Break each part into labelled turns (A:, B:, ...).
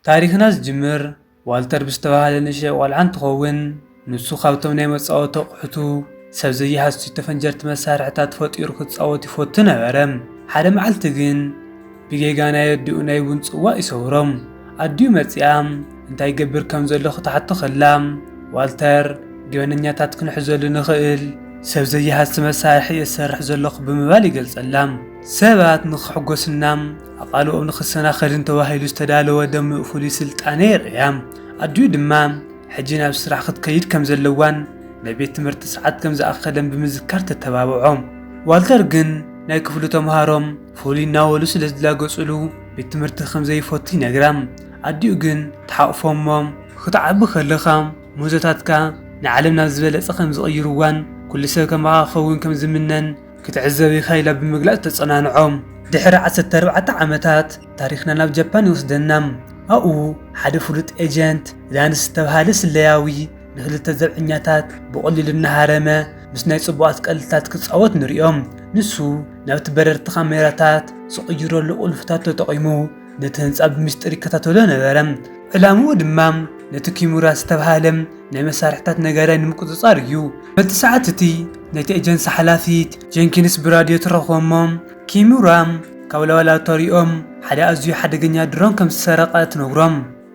A: ታሪክና ዝጅምር ዋልተር ብዝተባሃለ ንእሽተይ ቆልዓ እንትኸውን ንሱ ካብቶም ናይ መጻወቲ ኣቑሑቱ ሰብ ዘይሃስቱ ተፈንጀርቲ መሳርሕታት ፈጢሩ ክጻወት ይፈቱ ነበረ። ሓደ መዓልቲ ግን ብጌጋ ናይ ኣዲኡ ናይ ቡን ጽዋእ ይሰውሮም። ኣዲኡ መጺኣ እንታይ ይገብር ከም ዘሎ ክትሓቶ ከላ ዋልተር ዲበነኛታት ክንሕዘሉ ንኽእል ሰብ ዘይሃስቲ መሳርሒ የሰርሕ ዘለኹ ብምባል ይገልጸላ። ሰባት ንኽሕጎስና ኣቓልቦም ንኽሰናኸልን ተባሂሉ ዝተዳለወ ደሚኡ ፍሉይ ስልጣነ የርእያ። ኣዲኡ ድማ ሕጂ ናብ ስራሕ ክትከይድ ከም ዘለዋን ናይ ቤት ትምህርቲ ሰዓት ከም ዝኣኸለን ብምዝካር ተተባብዖም። ዋልተር ግን ናይ ክፍሉ ተምሃሮም ፍሉይ እናበሉ ስለ ዝላገጹሉ ቤት ትምህርቲ ከም ዘይፈቱ ይነግራ። ኣዲኡ ግን ተሓቕፎሞም ክትዓቢ ከለኻ ሙዞታትካ ንዓለም ናብ ዝበለጸ ከም ዝቕይርዋን ኩሉ ሰብ ከምኻ ክኸውን ከም ዝምነን ክትዕዘብ ኢኻ ኢላ ብምግላጽ ተጸናንዖም። ድሕሪ 14 ዓመታት ታሪኽና ናብ ጃፓን ይወስደና። ኣብኡ ሓደ ፍሉጥ ኤጀንት ላንስ ዝተባሃለ ስለያዊ ንኽልተ ዘብዐኛታት ብቐሊሉ እናሃረመ ምስ ናይ ጽቡቓት ቀልድታት ክጻወት ንሪኦም። ንሱ ናብቲ በረርቲ ካሜራታት ዝቕይረሉ ቁልፍታት ተጠቒሙ ነቲ ህንጻ ብምስጢር ይከታተሎ ነበረ። ዕላምኡ ድማ ነቲ ኪሙራ ዝተባሃለ ናይ መሳርሕታት ነጋዳይ ንምቁፅጻር እዩ። በቲ ሰዓት እቲ ናይቲ ኤጀንሲ ሓላፊት ጀንኪንስ ብራድዮ ትረኽቦሞም ኪሙራ ካብ ላቦራቶሪኦም ሓደ ኣዝዩ ሓደገኛ ድሮን ከም ዝሰረቐ ትነግሮም።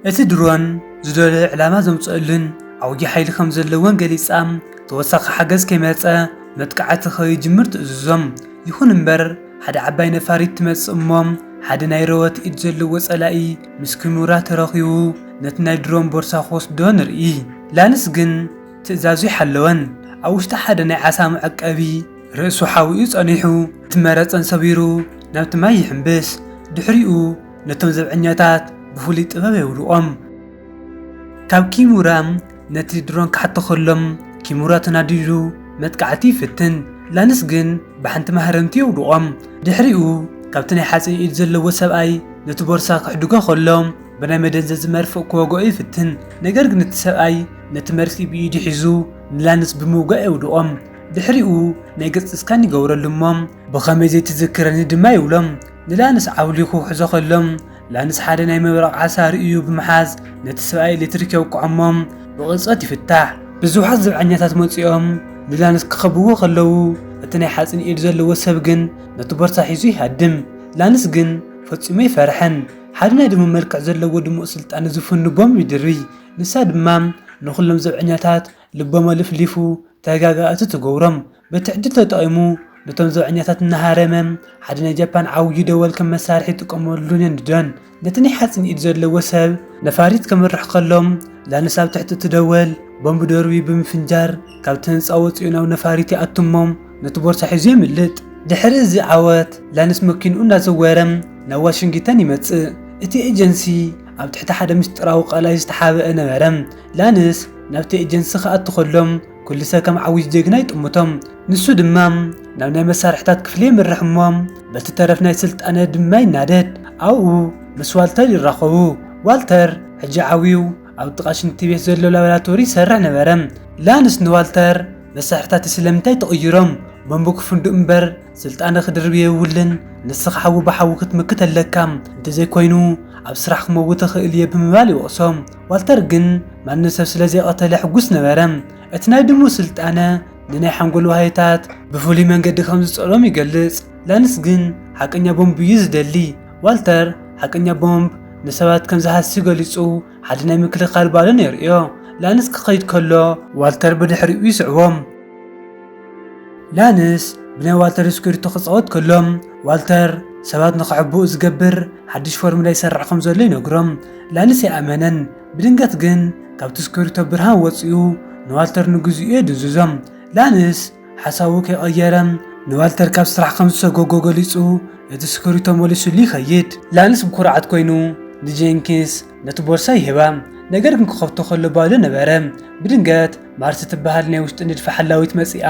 A: እቲ ድሮን ዝደለየ ዕላማ ዘምጽአሉን ዓብዪ ሓይሊ ከም ዘለዎን ገሊጻ ተወሳኺ ሓገዝ ከይመጸ መጥቃዕቲ ከይጅምር ትእዝዞም። ይኹን እምበር ሓደ ዓባይ ነፋሪት ትመጽእ እሞም ሓደ ናይ ረወት ኢድ ዘለዎ ጸላኢ ምስ ኪሙራ ተረኺቡ ነቲ ናይ ድሮን ቦርሳ ክወስዶ ንርኢ። ላንስ ግን ትእዛዙ ይሓለወን። ኣብ ውሽጢ ሓደ ናይ ዓሳ መዐቀቢ ርእሱ ሓዊኡ ጸኒሑ እቲ መረፀን ሰቢሩ ናብቲ ማይ ይሕምብስ። ድሕሪኡ ነቶም ዘብዐኛታት ብፍሉይ ጥበብ የውድቖም። ካብ ኪሙራ ነቲ ድሮን ክሓቶ ከሎም ኪሙራ ተናዲዱ መጥቃዕቲ ይፍትን። ላንስ ግን ብሓንቲ ማህረምቲ የውድቖም። ድሕሪኡ ካብቲ ናይ ሓፂን ኢድ ዘለዎ ሰብኣይ ነቲ ቦርሳ ክሕድጎ ከሎም ብናይ መደንዘዚ መርፍእ ክወግኦ ይፍትን። ነገር ግን እቲ ሰብኣይ ነቲ መርሲ ብኢዱ ሒዙ ንላንስ ብምውጋእ የውድቖም። ድሕሪኡ ናይ ገጽ ስካን ይገብረሉ እሞም ብኸመይ ዘይትዝክረኒ ድማ ይብሎም። ንላንስ ዓውሊኹ ክሕዞ ከሎም ላንስ ሓደ ናይ መብረቕ ዓሳ ርእዩ ብምሓዝ ነቲ ሰብኣይ ኤሌክትሪክ የውቅዖሞም ብቕልጸት ይፍታሕ። ብዙሓት ዘብዐኛታት መጺኦም ንላንስ ክኸብዎ ከለዉ እቲ ናይ ሓፂን ኢድ ዘለዎ ሰብ ግን ነቲ ቦርሳ ሒዙ ይሃድም። ላንስ ግን ፈጺሙ ይፈርሐን። ሓደ ናይ ድሙቕ መልክዕ ዘለዎ ድሙቕ ስልጣነ ዝፍንቦም ይድሪ። ንሳ ድማ ንኹሎም ዘብዐኛታት ልቦም ኣልፍሊፉ ተጋጋእቲ ትገብሮም። በቲ ዕድል ተጠቒሙ ነቶም ዘብዐኛታት እናሃረመ ሓደ ናይ ጃፓን ዓብዪ ደወል ከም መሳርሒ ይጥቀመሉን የንድዶን። ነቲ ናይ ሓፂን ኢድ ዘለዎ ሰብ ነፋሪት ከምርሕ ከሎም ላንስ ኣብ ትሕቲ እቲ ደወል ቦምቢ ደርቢ ብምፍንጃር ካብቲ ህንጻ ወፂኡ ናብ ነፋሪት ይኣትሞም ነቲ ቦርሳ ሒዙ ይምልጥ። ድሕሪ እዚ ዓወት ላንስ መኪንኡ እናዘወረ ናብ ዋሽንግተን ይመጽእ። እቲ ኤጀንሲ ኣብ ትሕቲ ሓደ ምስጢራዊ ቃላይ ዝተሓብአ ነበረ። ላንስ ናብቲ ኤጀንሲ ክኣቱ ከሎም ኩሉ ሰብ ከም ዓብዪ ጀግና ይጥምቶም። ንሱ ድማ ናብ ናይ መሳርሕታት ክፍሊ ይምርሕ እሞም በቲ ተረፍ ናይ ስልጣነ ድማ ይናደድ። ኣብኡ ምስ ዋልተር ይራኸቡ። ዋልተር ሕጂ ዓብዩ ኣብ ጥቓ ሽንቲ ቤት ዘሎ ላቦራቶሪ ይሰርሕ ነበረ። ላንስ ንዋልተር መሳርሕታት ስለምንታይ ተቐይሮም ቦምቢ ክፍንድኡ እምበር ስልጣነ ክድርብ የብልን ንስኻ ሓዊ ብሓዊ ክትምክት ኣለካ እንተዘይኮይኑ ኣብ ስራሕ ክመውት ክእል እየ ብምባል ይወቕሶም። ዋልተር ግን ማንም ሰብ ስለዘይቐተለ ሕጉስ ነበረ። እቲ ናይ ድሙቕ ስልጣነ ንናይ ሓንጎል ዋህይታት ብፍሉይ መንገዲ ከም ዝጸሎም ይገልጽ። ላንስ ግን ሓቀኛ ቦምቢ እዩ ዝደሊ። ዋልተር ሓቀኛ ቦምብ ንሰባት ከም ዝሃሲ ገሊጹ ሓደ ናይ ምክልኻል ባሎን የርእዮ። ላንስ ክኸይድ ከሎ ዋልተር ብድሕሪኡ ይስዕቦም። ላንስ ብናይ ዋልተር ስክሪቶ ክጻወት ከሎም ዋልተር ሰባት ንኽሕብኡ ዝገብር ሓድሽ ፎርሙላ ይሰርሕ ከም ዘሎ ይነግሮም። ላንስ ይኣመነን። ብድንገት ግን ካብቲ ስክሪቶ ብርሃን ወፂኡ ንዋልተር ንግዚኡ የድንዝዞም። ላንስ ሓሳቡ ከይቐየረ ንዋልተር ካብ ስራሕ ከም ዝሰጎጎ ገሊጹ እቲ ስክሪቶ መሊሱሉ ይኸይድ። ላንስ ብኩርዓት ኮይኑ ንጀንኪንስ ነቲ ቦርሳ ይህባ። ነገር ግን ክኸፍቶ ከሎ ባዶ ነበረ። ብድንገት ማርሲ ትበሃል ናይ ውሽጢ ንድፊ ሓላዊት መጺኣ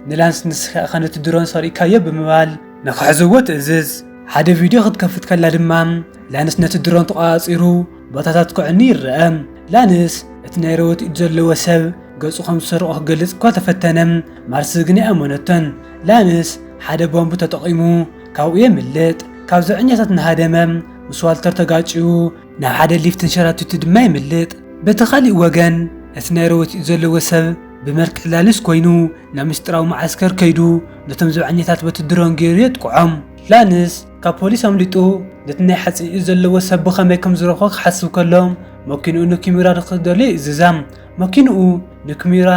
A: ንላንስ ንስኻ ኢኻ ነቲ ድሮን ሰሪቕካዮ ብምባል ንኽሕዝዎ ትእዝዝ። ሓደ ቪድዮ ክትከፍት ከላ ድማ ላንስ ነቲ ድሮን ተቆጻጺሩ ቦታታት ክዕኒ ይርአ። ላንስ እቲ ናይ ረወት ኢድ ዘለዎ ሰብ ገጹ ከም ዝሰርቆ ክገልጽ እኳ ተፈተነ። ማርሲ ግን ኣይኣመነቶን። ላንስ ሓደ ቦምቢ ተጠቒሙ ካብኡ የምልጥ። ካብ ዘብዐኛታት ንሃደመ ምስ ዋልተር ተጋጭዩ ናብ ሓደ ሊፍት ተንሸራቲቱ ድማ ይምልጥ በቲ ካልእ ወገን እቲ ናይ ሮበርት ዘለዎ ሰብ ብመልክዕ ላንስ ኮይኑ ናብ ምስጢራዊ ማዓስከር ከይዱ ነቶም ዘብዓኛታት በቲ ድሮን ገይሩ የጥቅዖም ላንስ ካብ ፖሊስ ኣምሊጡ ነቲ ናይ ሓፂን ኢድ ዘለዎ ሰብ ብኸመይ ከም ዝረኽቦ ክሓስብ ከሎ መኪንኡ ንኪሚራ ክደልዮ ይእዝዛም መኪንኡ ንኪሚራ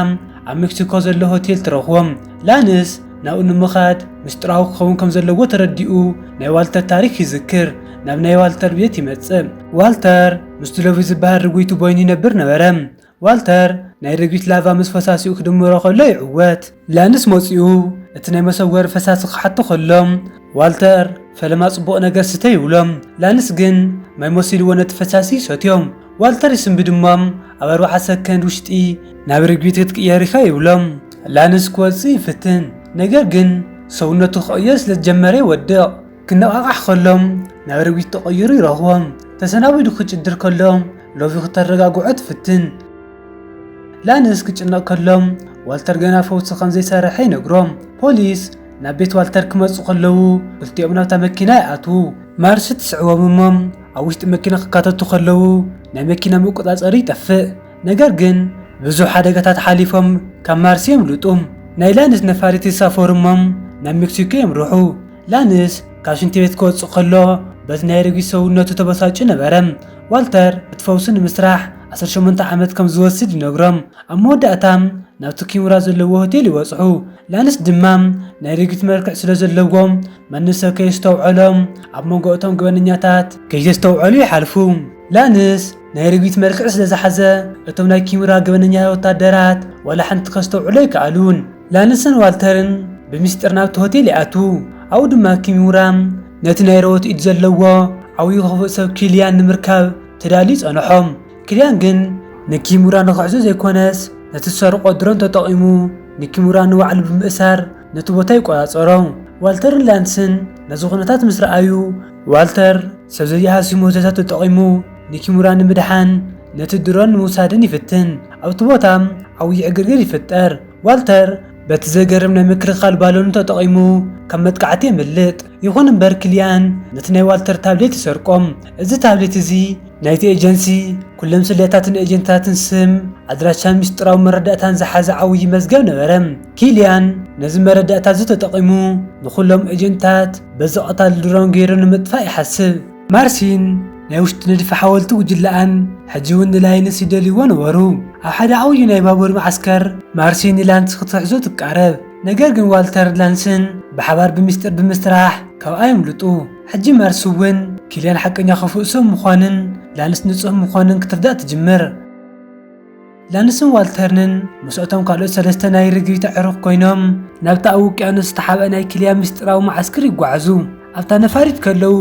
A: ኣብ ሜክሲኮ ዘሎ ሆቴል ትረኽቦም ላንስ ናብኡ ንምኻድ ምስጢራዊ ክኸውን ከም ዘለዎ ተረዲኡ ናይ ዋልተር ታሪክ ይዝክር ናብ ናይ ዋልተር ቤት ይመጽእ ዋልተር ምስ ሎቪ ዝበሃል ርጉይቱ ቦይኒ ይነብር ነበረ ዋልተር ናይ ርግቢት ላቫ ምስ ፈሳሲኡ ክድምሮ ከሎ ይዕወት ላንስ መፂኡ እቲ ናይ መሰወሪ ፈሳሲ ክሓቶ ከሎም ዋልተር ፈለማ ጽቡቕ ነገር ስተ ይብሎም ላንስ ግን ማይ መሲልዎ ነቲ ፈሳሲ ይሰትዮም ዋልተር ይስምቢ ድሞም ኣብ 40 ሰከንድ ውሽጢ ናብ ርግቢት ክትቅየር ኢኻ ይብሎም ላንስ ክወፅእ ይፍትን ነገር ግን ሰውነቱ ክቕየር ስለዝጀመረ ይወድቕ ክነቓቓሕ ከሎም ናብ ርግቢት ተቐይሩ ይረኽቦም ተሰናቢዱ ክጭድር ከሎም ሎቪ ክተረጋግዖ ትፍትን ላንስ ክጭነቕ ከሎም ዋልተር ገና ፈውሲ ከም ዘይሰርሐ ይነግሮም ፖሊስ ናብ ቤት ዋልተር ክመፁ ከለዉ ክልቲኦም ናብታ መኪና ይኣትዉ ማርሲ ትስዕቦም እሞም ኣብ ውሽጢ መኪና ክካተቱ ከለዉ ናይ መኪና መቆፃፀሪ ይጠፍእ ነገር ግን ብዙሕ ሓደጋታት ሓሊፎም ካብ ማርሲ የምልጡ ናይ ላንስ ነፋሪት ይሳፈሩ እሞም ናብ ሜክሲኮ የምርሑ ላንስ ካብ ሽንቲ ቤት ክወፅእ ከሎ በቲ ናይ ርግቢት ሰውነቱ ተበሳጩ ነበረ ዋልተር እቲ ፈውሲ ንምስራሕ 18 ዓመት ከም ዝወስድ ይነግሮም ኣብ መወዳእታ ናብቲ ኪሙራ ዘለዎ ሆቴል ይወፅሑ ላንስ ድማ ናይ ርግቢት መልክዕ ስለ ዘለዎም ማንም ሰብ ከየስተውዕሎም ኣብ መንጎ እቶም ገበነኛታት ከየስተውዕሉ ይሓልፉ ላንስ ናይ ርግቢት መልክዕ ስለ ዝሓዘ እቶም ናይ ኪሙራ ገበነኛ ወታደራት ወላ ሓንቲ ከስተውዕሉ ይከኣሉን ላንስን ዋልተርን ብምስጢር ናብቲ ሆቴል ይኣትዉ ኣብኡ ድማ ኪሙራ ነቲ ናይ ሮበርት ኢድ ዘለዎ ዓብዪ ክፉእ ሰብ ኪልያን ንምርካብ ተዳልዩ ጸንሖም ኪልያን ግን ንኪሙራ ንኽሕዞ ዘይኮነስ ነቲ ዝሰርቆ ድሮን ተጠቒሙ ንኪሙራ ንባዕሉ ብምእሳር ነቲ ቦታ ይቆፃፀሮ ዋልተርን ላንስን ነዚ ኩነታት ምስ ረኣዩ ዋልተር ሰብ ዘይሃስዩ ሞተታት ተጠቒሙ ንኪሙራ ንምድሓን ነቲ ድሮን ንምውሳድን ይፍትን ኣብቲ ቦታ ዓብዪ ዕግርግር ይፍጠር ዋልተር በቲ ዘገርም ናይ ምክልኻል ባሎኑ ተጠቒሙ ካብ መጥቃዕቲ የምልጥ ይኹን እምበር ኪልያን ነቲ ናይ ዋልተር ታብሌት ይሰርቆም እዚ ታብሌት እዚ ናይቲ ኤጀንሲ ኩሎም ስሌታትን ኤጀንታትን ስም ኣድራሻን ምስጢራዊ መረዳእታን ዝሓዘ ዓብዪ መዝገብ ነበረ ኪልያን ነዚ መረዳእታ እዚ ተጠቒሙ ንኩሎም ኤጀንታት በዚ ቀታሊ ድሮን ገይሩ ንምጥፋእ ይሓስብ ማርሲን ናይ ውሽጢ ንድፊ ሓወልቲ ውጅላኣን ሕጂ እውን ንላይንስ ይደልይዎ ነበሩ ኣብ ሓደ ዓብዪ ናይ ባቡር ማዓስከር ማርሲን ንላንስ ክትሕዞ ትቃረብ ነገር ግን ዋልተር ላንስን ብሓባር ብምስጢር ብምስራሕ ካብኣ የምልጡ ሕጂ ማርሲ እውን ኪልያን ሓቀኛ ክፉእ ሰብ ምዃንን ላንስ ንጹህ ምዃንን ክትርዳእ ትጅምር ላንስን ዋልተርን ምስኦቶም ካልኦት ሰለስተ ናይ ርግቢት ኣዕሩኽ ኮይኖም ናብታ ኣብ ውቅያኖስ ዝተሓብአ ናይ ኪልያን ምስጢራዊ ማዓስከር ይጓዓዙ ኣብታ ነፋሪት ከለዉ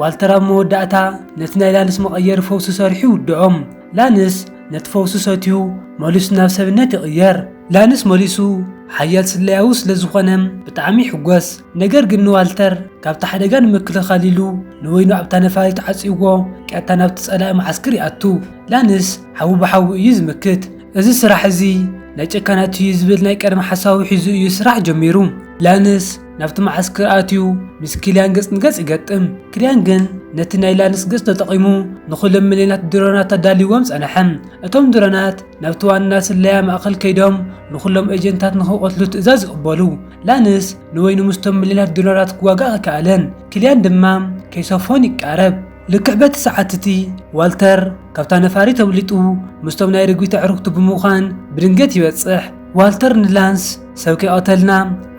A: ዋልተር ኣብ መወዳእታ ነቲ ናይ ላንስ መቐየሪ ፈውሲ ሰሪሑ ይውድዖም ላንስ ነቲ ፈውሲ ሰትዩ መሊሱ ናብ ሰብነት ይቕየር ላንስ መሊሱ ሓያል ስለያዊ ስለ ዝኾነ ብጣዕሚ ይሕጎስ ነገር ግን ንዋልተር ካብቲ ሓደጋ ንምክልኻል ኢሉ ንወይኑ ኣብታ ነፋሪት ዓፂዎ ቀጥታ ናብቲ ጸላኢ ማዓስከር ይኣቱ ላንስ ሓዊ ብሓዊ እዩ ዝምክት እዚ ስራሕ እዚ ናይ ጨካናት እዩ ዝብል ናይ ቀደም ሓሳቡ ሒዙ እዩ ስራሕ ጀሚሩ ላንስ ናብቲ ማዓስከር ኣትዩ ምስ ኪልያን ገጽ ንገጽ ይገጥም ኪልያን ግን ነቲ ናይ ላንስ ገጽ ተጠቒሙ ንኹሎም ሚልዮናት ድሮናት ኣዳልይዎም ጸንሐ እቶም ድሮናት ናብቲ ዋና ስለያ ማእኸል ከይዶም ንኹሎም ኤጀንታት ንኽቐትሉ ትእዛዝ ይቕበሉ ላንስ ንወይኑ ምስቶም ሚልዮናት ድሮናት ክዋጋእ ይከኣለን ኪልያን ድማ ከይሰፎን ይቃረብ ልክዕ በቲ ሰዓት እቲ ዋልተር ካብታ ነፋሪት ተብሊጡ ምስቶም ናይ ርግቢት ኣዕሩኽቲ ብምዃን ብድንገት ይበጽሕ ዋልተር ንላንስ ሰብ ከይቐተልና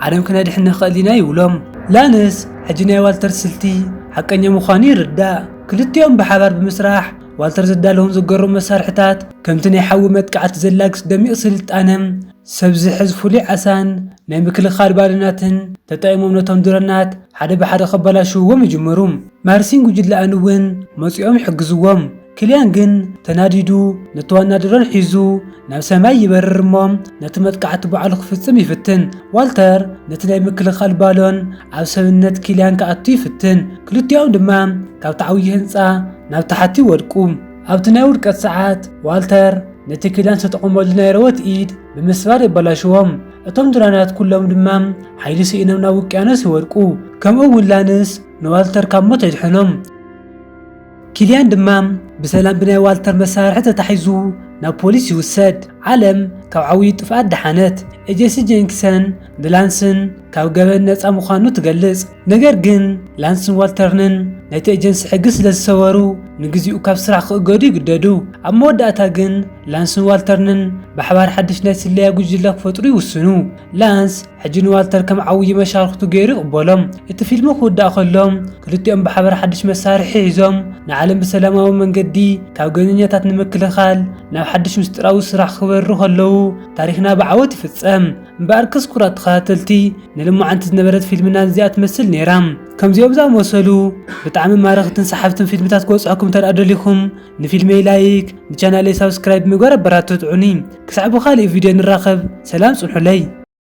A: ዓለም ክነድሕን ንኽእል ኢና ይብሎም ላንስ ሕጂ ናይ ዋልተር ስልቲ ሓቀኛ ምዃኑ ይርዳእ ክልቲኦም ብሓባር ብምስራሕ ዋልተር ዘዳለዎም ዝገርሙ መሳርሕታት ከምቲ ናይ ሓዊ መጥቃዕቲ ዘላግስ ደሚቕ ስልጣነ ሰብ ዝሕዝ ፍሉይ ዓሳን ናይ ምክልኻል ባልናትን ተጠቒሞም ነቶም ድሮናት ሓደ ብሓደ ከበላሽዎም ይጅመሩ ማርሲን ጉጅላኣን እውን መፂኦም ይሕግዝዎም ኪልያን ግን ተናዲዱ ነቲ ዋና ድሮን ሒዙ ናብ ሰማይ ይበርር እሞ ነቲ መጥቃዕቲ በዓሉ ክፍጽም ይፍትን ዋልተር ነቲ ናይ ምክልኻል ባሎን ኣብ ሰብነት ኪልያን ክኣቱ ይፍትን ክልቲኦም ድማ ካብቲ ዓብዪ ህንፃ ናብ ታሕቲ ይወድቁ ኣብቲ ናይ ውድቀት ሰዓት ዋልተር ነቲ ኪልያን ዝተጠቐመሉ ናይ ሮበርት ኢድ ብምስባር ይበላሽዎም እቶም ድሮናት ኩሎም ድማ ሓይሊ ስኢኖም ናብ ውቅያኖስ ይወድቁ ከምኡ እውን ላንስ ንዋልተር ካብ ሞት የድሕኖም كيليان دمام بسلام بناي والتر مسارح تتحيزو نا بوليس يوسد عالم كاو عوي طفات دحانت اجيسي جينكسن دلانسن كاو جبن نصا مخانو تغلص ነገር ግን ላንስን ዋልተርንን ነቲ ኤጀንሲ ሕግስ ለዝሰወሩ ንግዚኡ ካብ ስራሕ ክእገዱ ይግደዱ ኣብ መወዳእታ ግን ላንስን ዋልተርንን ብሓባር ሓድሽ ናይ ስለያ ጉጅለ ክፈጥሩ ይውስኑ ላንስ ሕጂ ንዋልተር ከም ዓብይ መሻርክቱ ገይሩ ይቕበሎም እቲ ፊልም ክውዳእ ከሎም ክልቲኦም ብሓባር ሓድሽ መሳርሒ ሒዞም ንዓለም ብሰላማዊ መንገዲ ካብ ገነኛታት ንምክልኻል ናብ ሓድሽ ምስጢራዊ ስራሕ ክበሩ ከለው ታሪክና ብዓወት ይፍጸም እምበር ክስኩራት ተኸታተልቲ ንልሙዓንቲ ዝነበረት ፊልምና እዚኣ ትመስል ነይራም ከምዚኦም ዝኣመሰሉ ብጣዕሚ ማራኽትን ሰሓብትን ፊልምታት ክወፅአኩም ተደልይኹም ንፊልመይ ላይክ ንቻናለይ ሳብስክራይብ ምግባር ኣበራትዑኒ ክሳዕ ብኻልእ ቪድዮ ንራኸብ ሰላም ጽንሑለይ